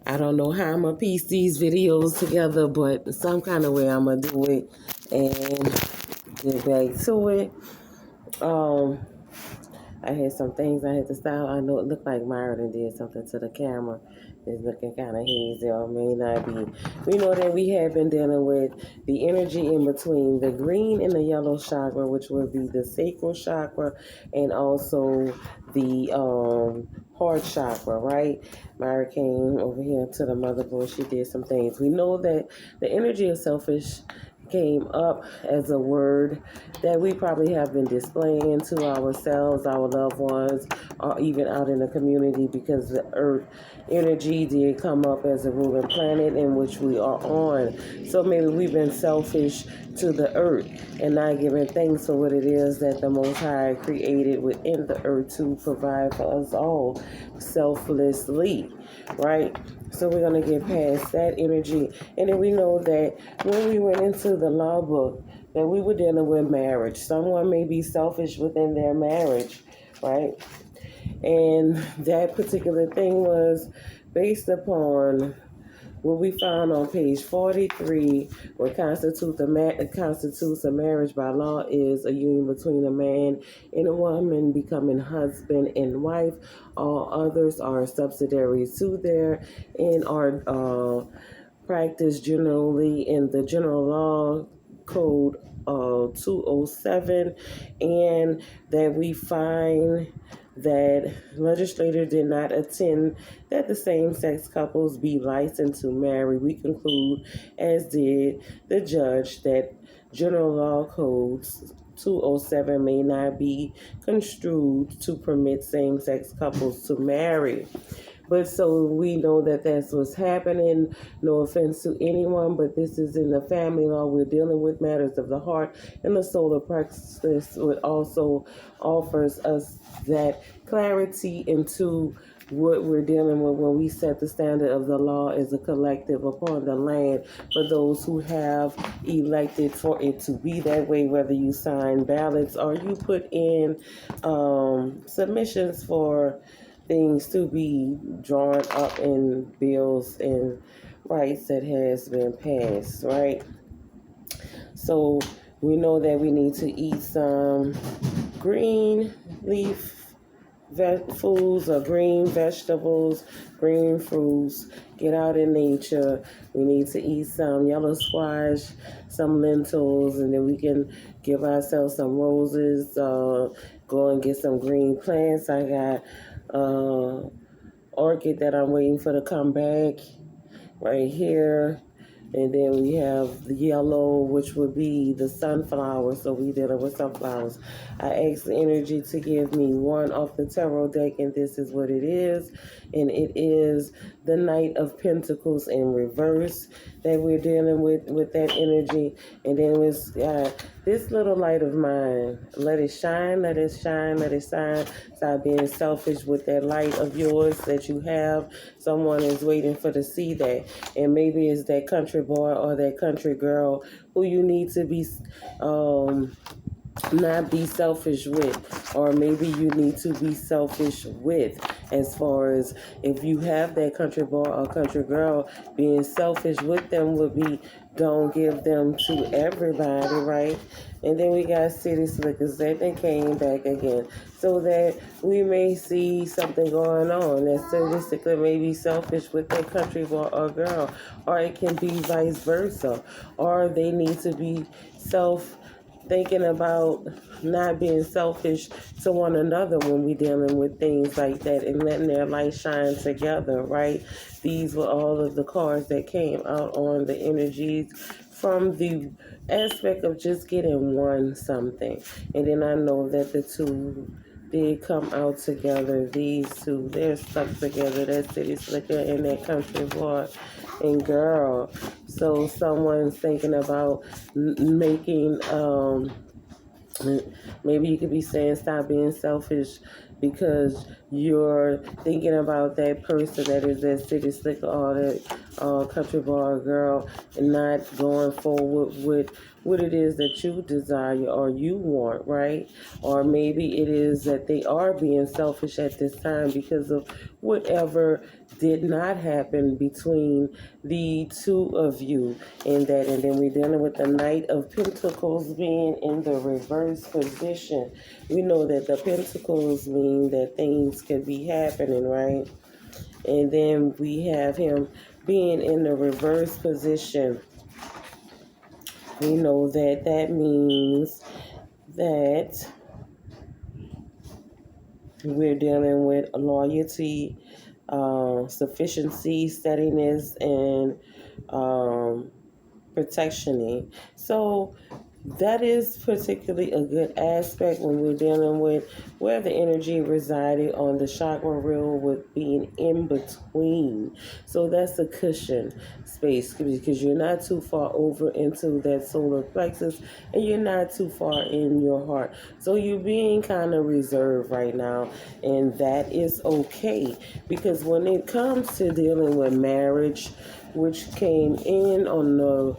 I don't know how I'm going to piece these videos together, but some kind of way I'm going to do it and get back to it. I had some things I had to style. I know it looked like Myron did something to the camera. It's looking kind of hazy or may not be. We know that we have been dealing with the energy in between the green and the yellow chakra, which would be the sacral chakra, and also the heart chakra, right? Myra came over here to the motherboard. She did some things. We know that the energy of selfish came up as a word that we probably have been displaying to ourselves, our loved ones, or even out in the community, because the earth energy did come up as a ruling planet in which we are on. So maybe we've been selfish to the earth and not giving thanks for what it is that the Most High created within the earth to provide for us all selflessly, right? So we're going to get past that energy. And then we know that when we went into the law book, that we were dealing with marriage. Someone may be selfish within their marriage, right? And that particular thing was based upon what we found on page 43, what constitutes a marriage by law is a union between a man and a woman becoming husband and wife. All others are subsidiaries to there and are practiced generally in the general law code 207, and that we find that legislator did not intend that the same-sex couples be licensed to marry. We conclude, as did the judge, that general law codes 207 may not be construed to permit same-sex couples to marry. But so we know that that's what's happening. No offense to anyone, but this is in the family law. We're dealing with matters of the heart, and the solar plexus would also offers us that clarity into what we're dealing with when we set the standard of the law as a collective upon the land for those who have elected for it to be that way, whether you sign ballots or you put in submissions for things to be drawn up in bills and rights that has been passed, right? So we know that we need to eat some green leaf foods or green vegetables, green fruits, get out in nature. We need to eat some yellow squash, some lentils, and then we can give ourselves some roses, go and get some green plants. I got orchid that I'm waiting for to come back right here. And then we have the yellow, which would be the sunflower. So we dealing with sunflowers. I asked the energy to give me one off the tarot deck, and this is what it is. And it is the Knight of Pentacles in reverse that we're dealing with that energy. And then it's this little light of mine. Let it shine, let it shine, let it shine. Stop being selfish with that light of yours that you have. Someone is waiting for to see that. And maybe it's that country boy or that country girl who you need to be not be selfish with, or maybe you need to be selfish with, as far as if you have that country boy or country girl, being selfish with them would be don't give them to everybody, right? And then we got city slickers that they came back again, so that we may see something going on that city slicker may be selfish with their country boy or girl, or it can be vice versa, or they need to be thinking about not being selfish to one another when we dealing with things like that and letting their light shine together, right? These were all of the cards that came out on the energies from the aspect of just getting one something. And then I know that the two did come out together. These two, they're stuck together. That city slicker and that country boy and girl. So someone's thinking about making, maybe you could be saying stop being selfish because you're thinking about that person that is that city slicker or that country boy girl, and not going forward with what it is that you desire or you want, right? Or maybe it is that they are being selfish at this time because of whatever did not happen between the two of you in that. And then we're dealing with the Knight of Pentacles being in the reverse position. We know that the Pentacles mean that things can be happening, right? And then we have him being in the reverse position. We know that that means that we're dealing with loyalty, sufficiency, steadiness, and um, protectioning. So that is particularly a good aspect when we're dealing with where the energy resided on the chakra wheel with being in between. So that's a cushion space because you're not too far over into that solar plexus and you're not too far in your heart. So you're being kind of reserved right now, and that is okay because when it comes to dealing with marriage, which came in on the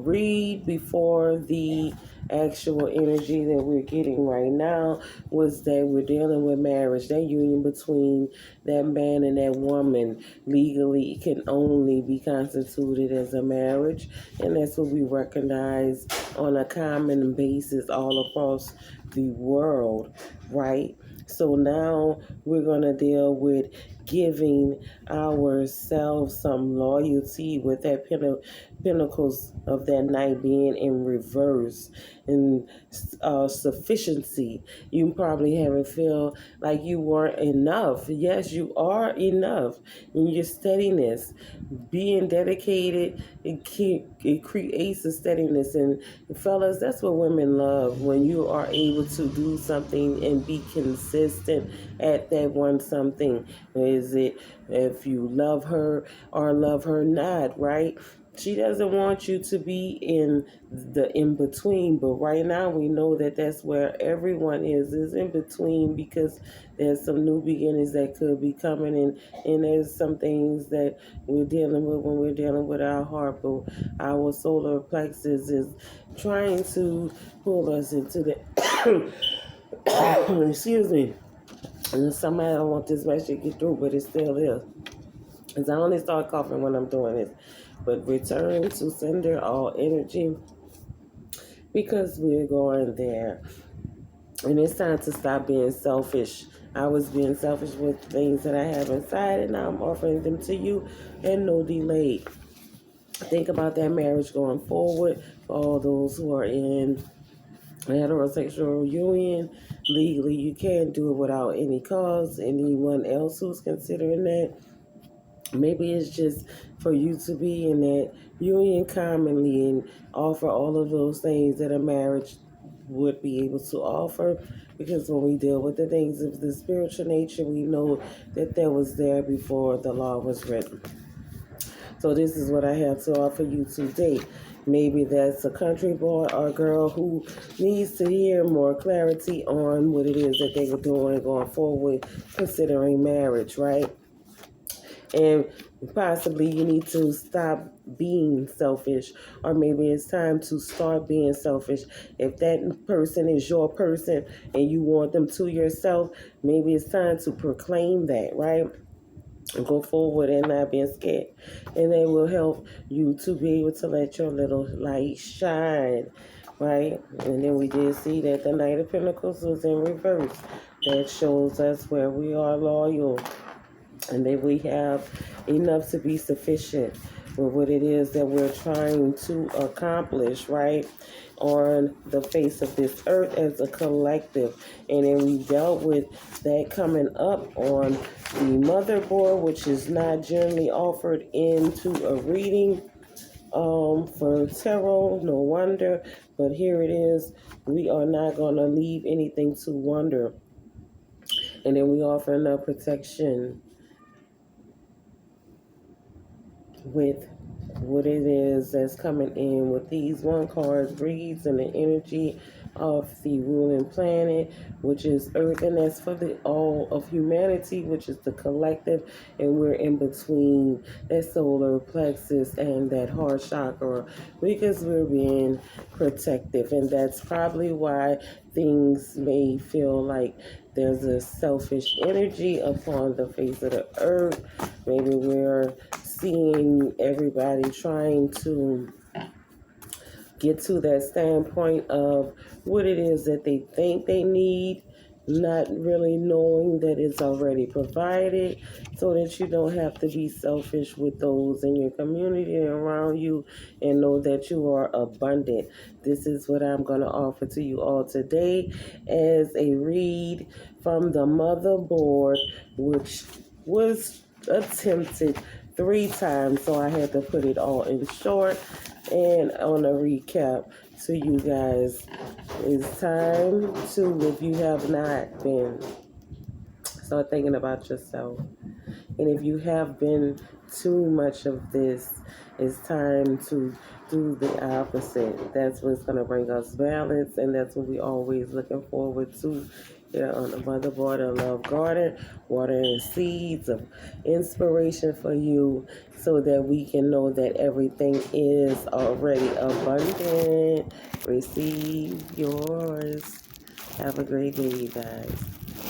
read before the actual energy that we're getting right now, was that we're dealing with marriage. That union between that man and that woman legally can only be constituted as a marriage, and that's what we recognize on a common basis all across the world, right? So now we're going to deal with giving ourselves some loyalty with that pinnacles of that night being in reverse, and sufficiency. You probably haven't feel like you weren't enough. Yes, you are enough in your steadiness. Being dedicated, it creates a steadiness. And fellas, that's what women love, when you are able to do something and be consistent at that one something. Is it if you love her or love her not, right? She doesn't want you to be in the in between, but right now we know that that's where everyone is in between, because there's some new beginnings that could be coming in, and there's some things that we're dealing with when we're dealing with our heart. But our solar plexus is trying to pull us into the excuse me. And somehow I don't want this message to get through, but it still is. Because I only start coughing when I'm doing this. But return to sender all energy, because we're going there. And it's time to stop being selfish. I was being selfish with things that I have inside, and now I'm offering them to you, and no delay. Think about that marriage going forward for all those who are in a heterosexual union. Legally, you can't do it without any cause. Anyone else who's considering that, maybe it's just for you to be in that union commonly and offer all of those things that a marriage would be able to offer. Because when we deal with the things of the spiritual nature, we know that that was there before the law was written. So this is what I have to offer you today. Maybe that's a country boy or girl who needs to hear more clarity on what it is that they were doing going forward, considering marriage, right? And possibly you need to stop being selfish, or maybe it's time to start being selfish. If that person is your person and you want them to yourself, maybe it's time to proclaim that, right? And go forward and not being scared. And they will help you to be able to let your little light shine, right? And then we did see that the Knight of Pentacles was in reverse. That shows us where we are loyal, and that we have enough to be sufficient with what it is that we're trying to accomplish, right, on the face of this earth as a collective. And then we dealt with that coming up on the motherboard, which is not generally offered into a reading for tarot. No wonder, but here it is. We are not going to leave anything to wonder. And then we offer no protection with what it is that's coming in with these one card reads and the energy of the ruling planet, which is Earth, and that's for the all of humanity, which is the collective, and we're in between that solar plexus and that heart chakra because we're being protective, and that's probably why things may feel like there's a selfish energy upon the face of the earth. Maybe we're seeing everybody trying to get to that standpoint of what it is that they think they need, not really knowing that it's already provided, so that you don't have to be selfish with those in your community and around you, and know that you are abundant. This is what I'm going to offer to you all today as a read from the motherboard, which was attempted 3 times, so I had to put it all in short. And on a recap to you guys, it's time to, if you have not been, start thinking about yourself. And if you have been too much of this, it's time to do the opposite. That's what's going to bring us balance, and that's what we always looking forward to here on the motherboard of Love Garden, watering seeds of inspiration for you so that we can know that everything is already abundant. Receive yours. Have a great day, you guys.